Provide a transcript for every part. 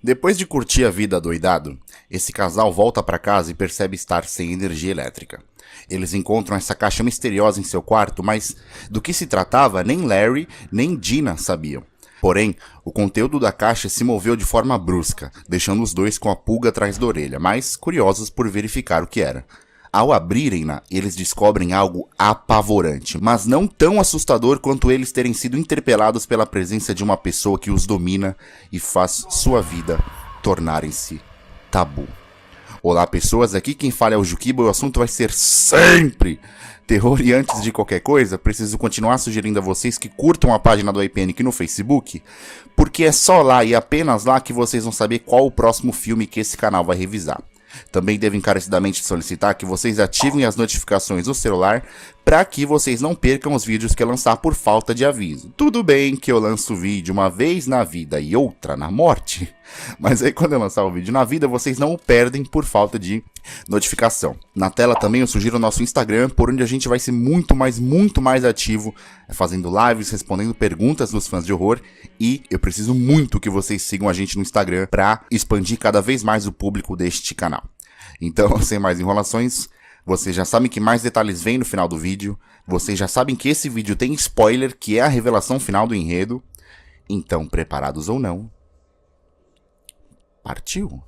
Depois de curtir a vida adoidado, esse casal volta para casa e percebe estar sem energia elétrica. Eles encontram essa caixa misteriosa em seu quarto, mas do que se tratava nem Larry nem Dina sabiam. Porém, o conteúdo da caixa se moveu de forma brusca, deixando os dois com a pulga atrás da orelha, mas curiosos por verificar o que era. Ao abrirem-na, eles descobrem algo apavorante, mas não tão assustador quanto eles terem sido interpelados pela presença de uma pessoa que os domina e faz sua vida tornarem-se tabu. Olá pessoas, aqui quem fala é o Juquiba e o assunto vai ser sempre terror. E antes de qualquer coisa, preciso continuar sugerindo a vocês que curtam a página do IPN aqui no Facebook, porque é só lá e apenas lá que vocês vão saber qual o próximo filme que esse canal vai revisar. Também devo encarecidamente solicitar que vocês ativem as notificações no celular para que vocês não percam os vídeos que eu lançar por falta de aviso. Tudo bem que eu lanço vídeo uma vez na vida e outra na morte, mas aí quando eu lançar o vídeo na vida, vocês não o perdem por falta de notificação. Na tela também eu sugiro o nosso Instagram, por onde a gente vai ser muito mais ativo, fazendo lives, respondendo perguntas dos fãs de horror, e eu preciso muito que vocês sigam a gente no Instagram para expandir cada vez mais o público deste canal. Então, sem mais enrolações, vocês já sabem que mais detalhes vêm no final do vídeo, vocês já sabem que esse vídeo tem spoiler, que é a revelação final do enredo. Então, preparados ou não, partiu!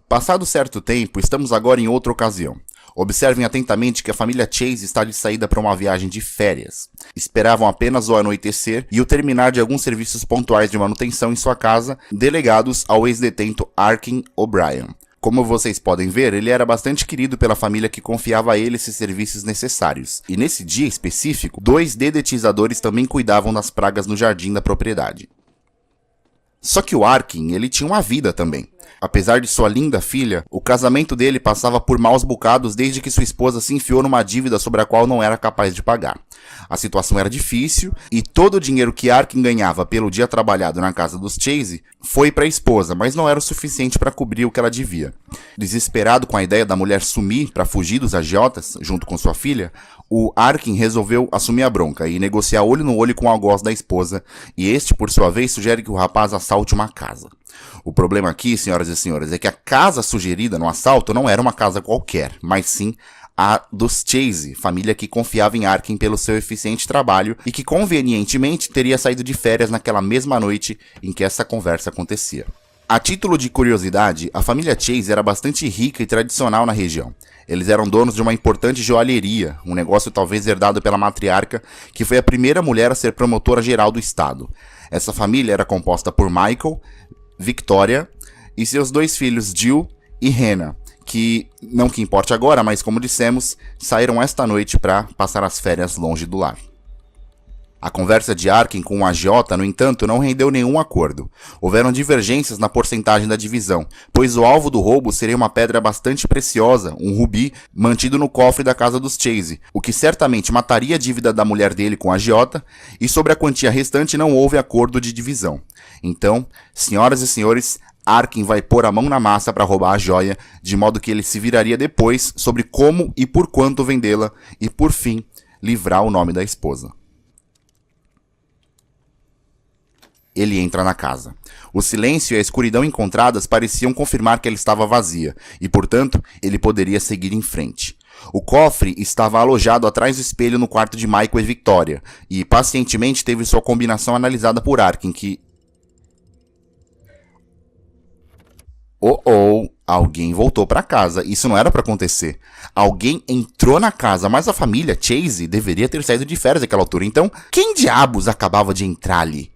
Passado certo tempo, estamos agora em outra ocasião. Observem atentamente que a família Chase está de saída para uma viagem de férias. Esperavam apenas o anoitecer e o terminar de alguns serviços pontuais de manutenção em sua casa, delegados ao ex-detento Arkin O'Brien. Como vocês podem ver, ele era bastante querido pela família que confiava a ele esses serviços necessários. E nesse dia específico, 2 dedetizadores também cuidavam das pragas no jardim da propriedade. Só que o Arkin, ele tinha uma vida também. Apesar de sua linda filha, o casamento dele passava por maus bocados desde que sua esposa se enfiou numa dívida sobre a qual não era capaz de pagar. A situação era difícil e todo o dinheiro que Arkin ganhava pelo dia trabalhado na casa dos Chase foi para a esposa, mas não era o suficiente para cobrir o que ela devia. Desesperado com a ideia da mulher sumir para fugir dos agiotas, junto com sua filha, o Arkin resolveu assumir a bronca e negociar olho no olho com o algoz da esposa, e este, por sua vez, sugere que o rapaz assalte uma casa. O problema aqui, senhoras e senhores, é que a casa sugerida no assalto não era uma casa qualquer, mas sim a dos Chase, família que confiava em Arkin pelo seu eficiente trabalho e que convenientemente teria saído de férias naquela mesma noite em que essa conversa acontecia. A título de curiosidade, a família Chase era bastante rica e tradicional na região. Eles eram donos de uma importante joalheria, um negócio talvez herdado pela matriarca, que foi a primeira mulher a ser promotora geral do estado. Essa família era composta por Michael, Victoria e seus 2 filhos Jill e Hannah, que, não que importe agora, mas como dissemos, saíram esta noite para passar as férias longe do lar. A conversa de Arkin com o agiota, no entanto, não rendeu nenhum acordo. Houveram divergências na porcentagem da divisão, pois o alvo do roubo seria uma pedra bastante preciosa, um rubi, mantido no cofre da casa dos Chase, o que certamente mataria a dívida da mulher dele com o agiota, e sobre a quantia restante não houve acordo de divisão. Então, senhoras e senhores, Arkin vai pôr a mão na massa para roubar a joia, de modo que ele se viraria depois sobre como e por quanto vendê-la, e por fim, livrar o nome da esposa. Ele entra na casa. O silêncio e a escuridão encontradas pareciam confirmar que ela estava vazia, e, portanto, ele poderia seguir em frente. O cofre estava alojado atrás do espelho no quarto de Michael e Victoria, e pacientemente teve sua combinação analisada por Arkin, que... Alguém voltou para casa. Isso não era para acontecer. Alguém entrou na casa, mas a família Chase deveria ter saído de férias naquela altura. Então, quem diabos acabava de entrar ali?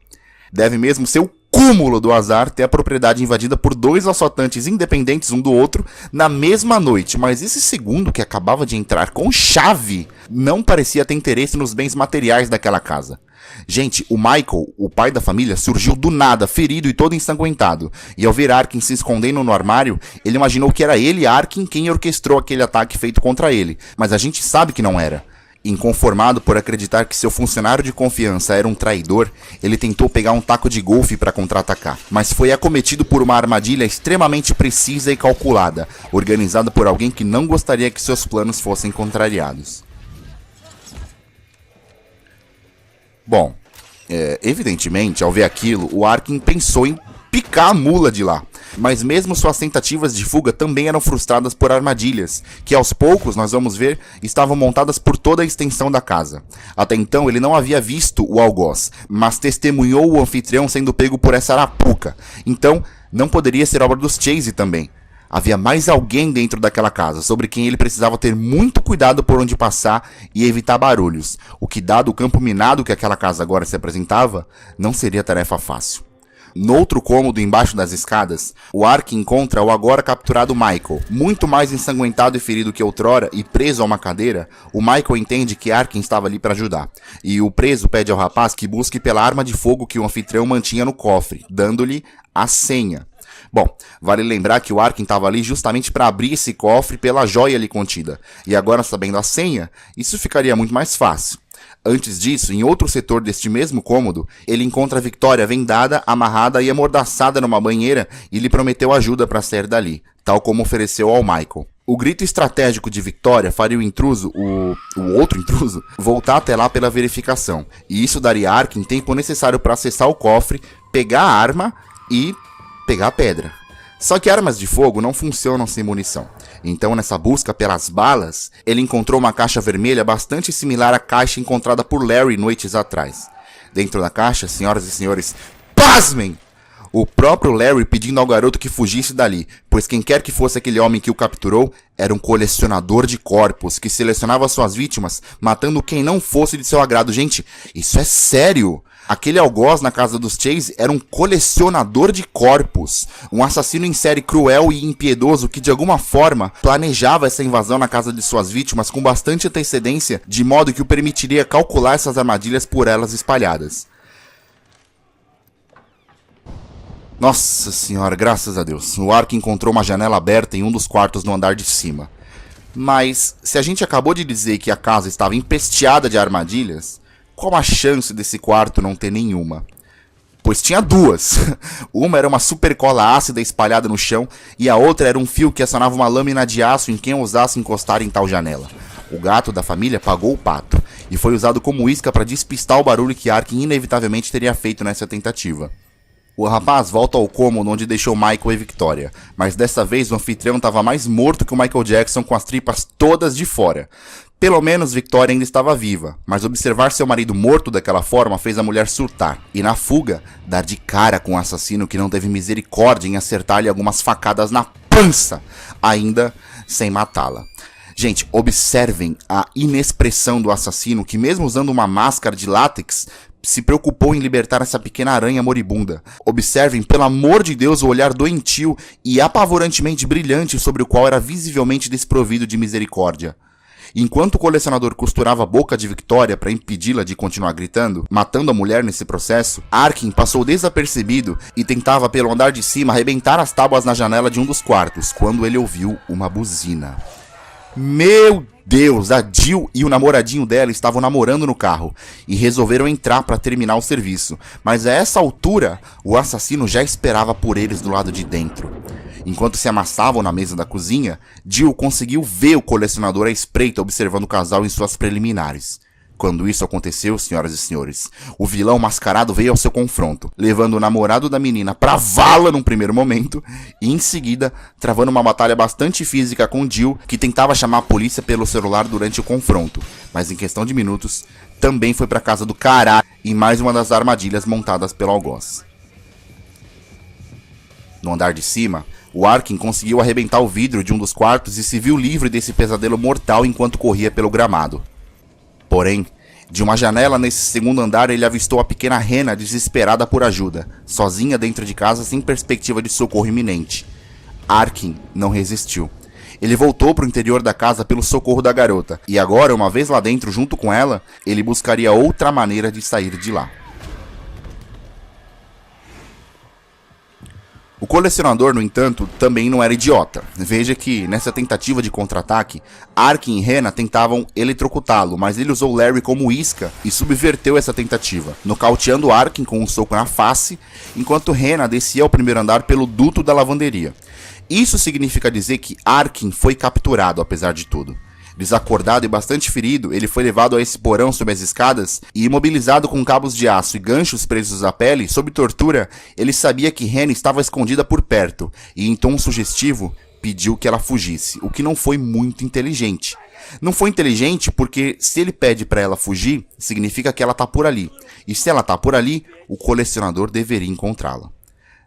Deve mesmo ser o cúmulo do azar ter a propriedade invadida por 2 assaltantes independentes um do outro na mesma noite, mas esse segundo que acabava de entrar com chave não parecia ter interesse nos bens materiais daquela casa. Gente, o Michael, o pai da família, surgiu do nada, ferido e todo ensanguentado, e ao ver Arkin se escondendo no armário, ele imaginou que era ele, Arkin, quem orquestrou aquele ataque feito contra ele, mas a gente sabe que não era. Inconformado por acreditar que seu funcionário de confiança era um traidor, ele tentou pegar um taco de golfe para contra-atacar, mas foi acometido por uma armadilha extremamente precisa e calculada, organizada por alguém que não gostaria que seus planos fossem contrariados. Bom, Evidentemente, ao ver aquilo, o Arkin pensou em picar a mula de lá. Mas mesmo suas tentativas de fuga também eram frustradas por armadilhas, que aos poucos, nós vamos ver, estavam montadas por toda a extensão da casa. Até então ele não havia visto o algoz, mas testemunhou o anfitrião sendo pego por essa arapuca. Então, não poderia ser obra dos Chase também. Havia mais alguém dentro daquela casa, sobre quem ele precisava ter muito cuidado por onde passar e evitar barulhos, o que, dado o campo minado que aquela casa agora se apresentava, não seria tarefa fácil. No outro cômodo, embaixo das escadas, o Arkin encontra o agora capturado Michael. Muito mais ensanguentado e ferido que outrora e preso a uma cadeira, o Michael entende que Arkin estava ali para ajudar. E o preso pede ao rapaz que busque pela arma de fogo que o anfitrião mantinha no cofre, dando-lhe a senha. Bom, vale lembrar que o Arkin estava ali justamente para abrir esse cofre pela joia ali contida. E agora, sabendo a senha, isso ficaria muito mais fácil. Antes disso, em outro setor deste mesmo cômodo, ele encontra a Victoria vendada, amarrada e amordaçada numa banheira e lhe prometeu ajuda para sair dali, tal como ofereceu ao Michael. O grito estratégico de Victoria faria o intruso, o outro intruso, voltar até lá pela verificação, e isso daria a Arkin tempo necessário para acessar o cofre, pegar a arma e pegar a pedra. Só que armas de fogo não funcionam sem munição. Então, nessa busca pelas balas, ele encontrou uma caixa vermelha bastante similar à caixa encontrada por Larry noites atrás. Dentro da caixa, senhoras e senhores, pasmem! O próprio Larry pedindo ao garoto que fugisse dali, pois quem quer que fosse aquele homem que o capturou, era um colecionador de corpos, que selecionava suas vítimas, matando quem não fosse de seu agrado. Gente, isso é sério! Aquele algoz na casa dos Chase era um colecionador de corpos, um assassino em série cruel e impiedoso que de alguma forma planejava essa invasão na casa de suas vítimas com bastante antecedência, de modo que o permitiria calcular essas armadilhas por elas espalhadas. Nossa senhora, graças a Deus, o Arkin encontrou uma janela aberta em um dos quartos no andar de cima. Mas, se a gente acabou de dizer que a casa estava empesteada de armadilhas, qual a chance desse quarto não ter nenhuma? Pois tinha duas. Uma era uma super cola ácida espalhada no chão, e a outra era um fio que acionava uma lâmina de aço em quem ousasse encostar em tal janela. O gato da família pagou o pato, e foi usado como isca para despistar o barulho que Arkin inevitavelmente teria feito nessa tentativa. O rapaz volta ao cômodo onde deixou Michael e Victoria, mas dessa vez o anfitrião estava mais morto que o Michael Jackson, com as tripas todas de fora. Pelo menos Victoria ainda estava viva, mas observar seu marido morto daquela forma fez a mulher surtar, e na fuga, dar de cara com o assassino que não teve misericórdia em acertar-lhe algumas facadas na pança, ainda sem matá-la. Gente, observem a inexpressão do assassino que, mesmo usando uma máscara de látex, se preocupou em libertar essa pequena aranha moribunda. Observem, pelo amor de Deus, o olhar doentio e apavorantemente brilhante sobre o qual era visivelmente desprovido de misericórdia. Enquanto o colecionador costurava a boca de Victoria para impedi-la de continuar gritando, matando a mulher nesse processo, Arkin passou desapercebido e tentava pelo andar de cima arrebentar as tábuas na janela de um dos quartos, quando ele ouviu uma buzina. Meu Deus, a Jill e o namoradinho dela estavam namorando no carro e resolveram entrar para terminar o serviço, mas a essa altura o assassino já esperava por eles do lado de dentro. Enquanto se amassavam na mesa da cozinha, Jill conseguiu ver o colecionador à espreita observando o casal em suas preliminares. Quando isso aconteceu, senhoras e senhores, o vilão mascarado veio ao seu confronto, levando o namorado da menina pra vala num primeiro momento, e em seguida, travando uma batalha bastante física com Jill, que tentava chamar a polícia pelo celular durante o confronto, mas em questão de minutos, também foi pra casa do caralho em mais uma das armadilhas montadas pelo algoz. No andar de cima, o Arkin conseguiu arrebentar o vidro de um dos quartos e se viu livre desse pesadelo mortal enquanto corria pelo gramado. Porém, de uma janela nesse segundo andar ele avistou a pequena Hannah desesperada por ajuda, sozinha dentro de casa sem perspectiva de socorro iminente. Arkin não resistiu. Ele voltou para o interior da casa pelo socorro da garota, e agora, uma vez lá dentro junto com ela, ele buscaria outra maneira de sair de lá. O colecionador, no entanto, também não era idiota. Veja que, nessa tentativa de contra-ataque, Arkin e Hannah tentavam eletrocutá-lo, mas ele usou Larry como isca e subverteu essa tentativa, nocauteando Arkin com um soco na face, enquanto Hannah descia ao primeiro andar pelo duto da lavanderia. Isso significa dizer que Arkin foi capturado, apesar de tudo. Desacordado e bastante ferido, ele foi levado a esse porão sob as escadas e, imobilizado com cabos de aço e ganchos presos à pele, sob tortura, ele sabia que Hannah estava escondida por perto e, em tom sugestivo, pediu que ela fugisse, o que não foi muito inteligente. Não foi inteligente porque se ele pede para ela fugir, significa que ela tá por ali. E se ela tá por ali, o colecionador deveria encontrá-la.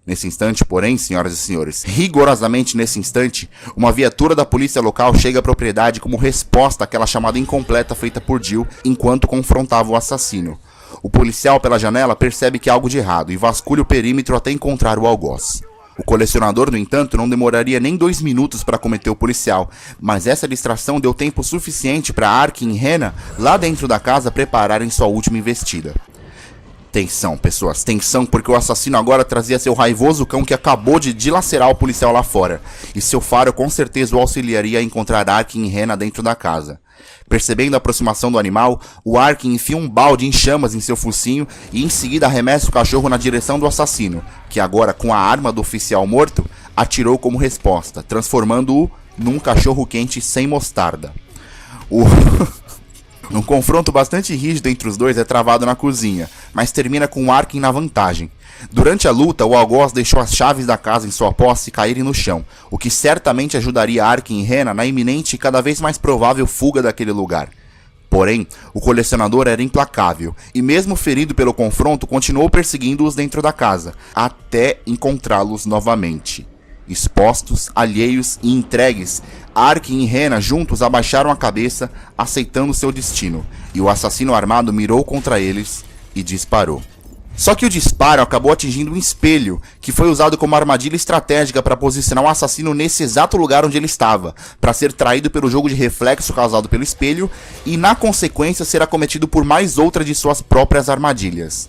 Nesse instante, porém, senhoras e senhores, rigorosamente nesse instante, uma viatura da polícia local chega à propriedade como resposta àquela chamada incompleta feita por Jill enquanto confrontava o assassino. O policial pela janela percebe que há algo de errado e vasculha o perímetro até encontrar o algoz. O colecionador, no entanto, não demoraria nem 2 minutos para cometer o policial, mas essa distração deu tempo suficiente para Arkin e Hannah, lá dentro da casa, prepararem sua última investida. Tensão, pessoas, tensão, porque o assassino agora trazia seu raivoso cão que acabou de dilacerar o policial lá fora, e seu faro com certeza o auxiliaria a encontrar Arkin e Hannah dentro da casa. Percebendo a aproximação do animal, o Arkin enfia um balde em chamas em seu focinho e em seguida arremessa o cachorro na direção do assassino, que agora, com a arma do oficial morto, atirou como resposta, transformando-o num cachorro quente sem mostarda. Um confronto bastante rígido entre os dois é travado na cozinha, mas termina com o Arkin na vantagem. Durante a luta, o algoz deixou as chaves da casa em sua posse caírem no chão, o que certamente ajudaria Arkin e Hannah na iminente e cada vez mais provável fuga daquele lugar. Porém, o colecionador era implacável, e mesmo ferido pelo confronto, continuou perseguindo-os dentro da casa, até encontrá-los novamente. Expostos, alheios e entregues, Arkin e Hannah juntos abaixaram a cabeça, aceitando seu destino, e o assassino armado mirou contra eles e disparou. Só que o disparo acabou atingindo um espelho, que foi usado como armadilha estratégica para posicionar o assassino nesse exato lugar onde ele estava, para ser traído pelo jogo de reflexo causado pelo espelho e, na consequência, ser acometido por mais outra de suas próprias armadilhas.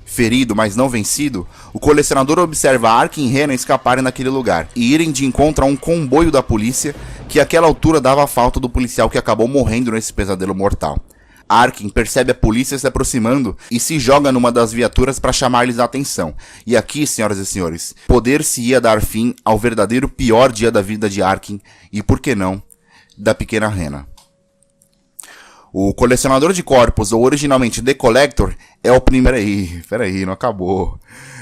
Ferido, mas não vencido, o colecionador observa Arkin e Hannah escaparem daquele lugar e irem de encontro a um comboio da polícia que àquela altura dava falta do policial que acabou morrendo nesse pesadelo mortal. Arkin percebe a polícia se aproximando e se joga numa das viaturas para chamar-lhes a atenção. E aqui, senhoras e senhores, poder-se-ia dar fim ao verdadeiro pior dia da vida de Arkin e, por que não, da pequena Hannah. O colecionador de corpos, ou originalmente The Collector, é o primeiro... Peraí, não acabou.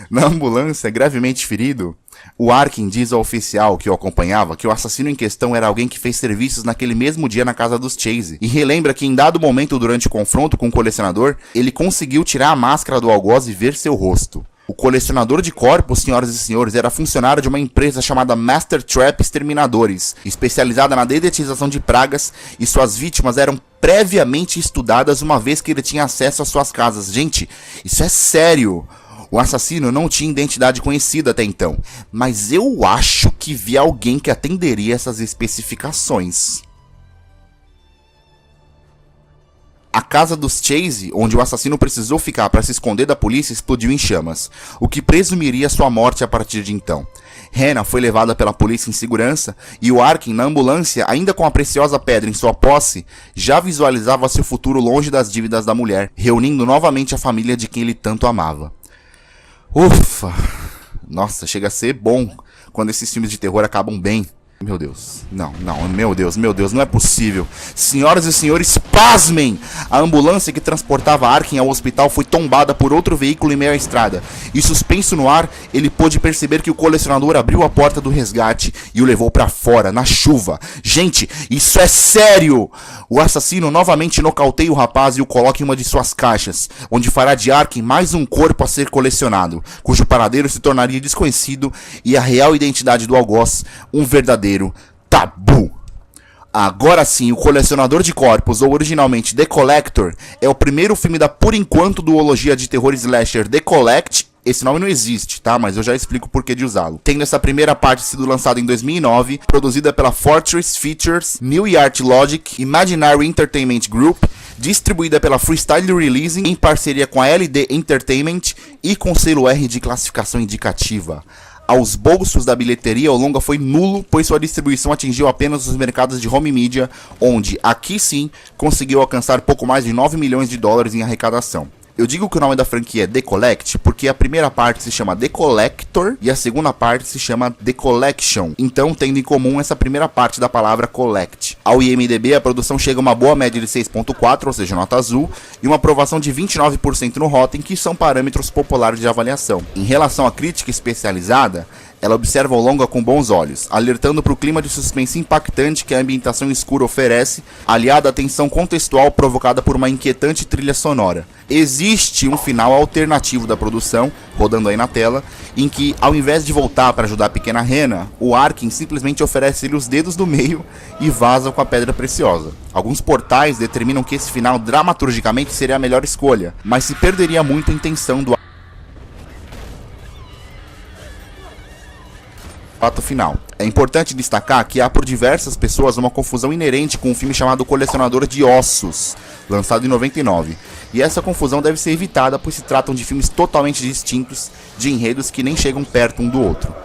Na ambulância, gravemente ferido, o Arkin diz ao oficial que o acompanhava que o assassino em questão era alguém que fez serviços naquele mesmo dia na casa dos Chase, e relembra que em dado momento durante o confronto com o colecionador, ele conseguiu tirar a máscara do algoz e ver seu rosto. O colecionador de corpos, senhoras e senhores, era funcionário de uma empresa chamada Master Trap Exterminadores, especializada na dedetização de pragas, e suas vítimas eram previamente estudadas uma vez que ele tinha acesso às suas casas. Gente, isso é sério! O assassino não tinha identidade conhecida até então, mas eu acho que vi alguém que atenderia essas especificações. A casa dos Chase, onde o assassino precisou ficar para se esconder da polícia, explodiu em chamas, o que presumiria sua morte a partir de então. Hannah foi levada pela polícia em segurança e o Arkin, na ambulância, ainda com a preciosa pedra em sua posse, já visualizava seu futuro longe das dívidas da mulher, reunindo novamente a família de quem ele tanto amava. Ufa! Nossa, chega a ser bom quando esses filmes de terror acabam bem. Meu Deus, meu Deus, não é possível. Senhoras e senhores, pasmem! A ambulância que transportava Arkin ao hospital foi tombada por outro veículo em meio à estrada. E suspenso no ar, ele pôde perceber que o colecionador abriu a porta do resgate e o levou pra fora, na chuva. Gente, isso é sério! O assassino novamente nocauteia o rapaz e o coloca em uma de suas caixas, onde fará de Arkin mais um corpo a ser colecionado, cujo paradeiro se tornaria desconhecido e a real identidade do algoz, um verdadeiro tabu. Agora sim, o Colecionador de Corpos, ou originalmente The Collector, é o primeiro filme da, por enquanto, duologia de terror slasher The Collect. Esse nome não existe, tá? Mas eu já explico o porquê de usá-lo. Tendo essa primeira parte sido lançada em 2009, produzida pela Fortress Features, New Art Logic, Imaginary Entertainment Group, distribuída pela Freestyle Releasing em parceria com a LD Entertainment e com selo R de classificação indicativa. Aos bolsos da bilheteria, o longa foi nulo, pois sua distribuição atingiu apenas os mercados de home media, onde, aqui sim, conseguiu alcançar pouco mais de 9 milhões de dólares em arrecadação. Eu digo que o nome da franquia é The Collect porque a primeira parte se chama The Collector e a segunda parte se chama The Collection, então tendo em comum essa primeira parte da palavra collect. Ao IMDb, a produção chega a uma boa média de 6.4, ou seja, nota azul, e uma aprovação de 29% no Rotten, que são parâmetros populares de avaliação. Em relação à crítica especializada, ela observa o longa com bons olhos, alertando para o clima de suspense impactante que a ambientação escura oferece, aliada à tensão contextual provocada por uma inquietante trilha sonora. Existe um final alternativo da produção, rodando aí na tela, em que, ao invés de voltar para ajudar a pequena Hannah, o Arkin simplesmente oferece-lhe os dedos do meio e vaza com a pedra preciosa. Alguns portais determinam que esse final dramaturgicamente seria a melhor escolha, mas se perderia muito a intenção do fato final. É importante destacar que há por diversas pessoas uma confusão inerente com um filme chamado Colecionador de Ossos, lançado em 99. E essa confusão deve ser evitada, pois se tratam de filmes totalmente distintos, de enredos que nem chegam perto um do outro.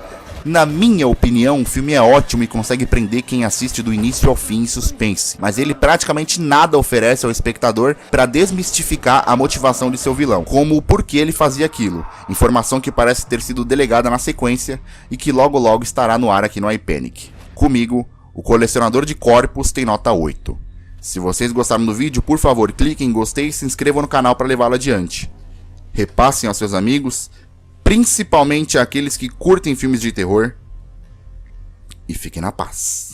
Na minha opinião, o filme é ótimo e consegue prender quem assiste do início ao fim em suspense, mas ele praticamente nada oferece ao espectador para desmistificar a motivação de seu vilão, como o porquê ele fazia aquilo, informação que parece ter sido delegada na sequência e que logo logo estará no ar aqui no iPanic. Comigo, o Colecionador de Corpos tem nota 8. Se vocês gostaram do vídeo, por favor, cliquem em gostei e se inscrevam no canal para levá-lo adiante. Repassem aos seus amigos, principalmente aqueles que curtem filmes de terror, e fiquem na paz.